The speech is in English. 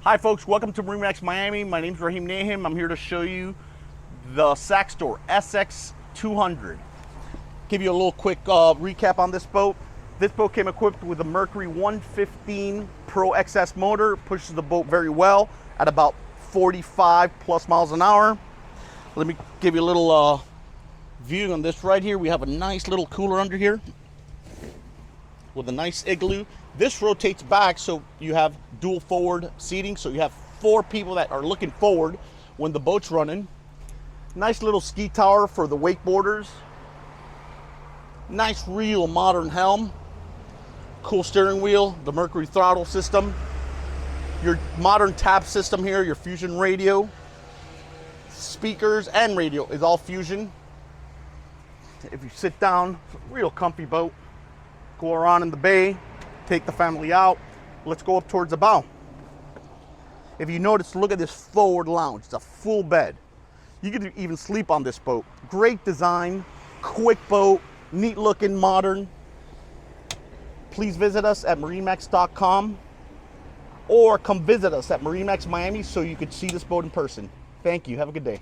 Hi folks, welcome to MarineMax Miami. My name is Rahim Nahim. I'm here to show you the Saxdor SX200. Give you a little quick recap on this boat. This boat came equipped with a Mercury 115 Pro XS motor. Pushes the boat very well at about 45 plus miles an hour. Let me give you a little view on this right here. We have a nice little cooler under here with a nice igloo. This rotates back so you have dual forward seating, so you have 4 people that are looking forward when the boat's running. Nice little ski tower for the wakeboarders. Nice real modern helm. Cool steering wheel, the Mercury throttle system. Your modern tap system here, your Fusion radio. Speakers and radio is all Fusion. If you sit down, real comfy boat. Go around in the bay, take the family out. Let's go up towards the bow. If you notice, look at this forward lounge. It's a full bed. You could even sleep on this boat. Great design, quick boat, neat looking, modern. Please visit us at MarineMax.com or come visit us at MarineMax Miami so you could see this boat in person. Thank you. Have a good day.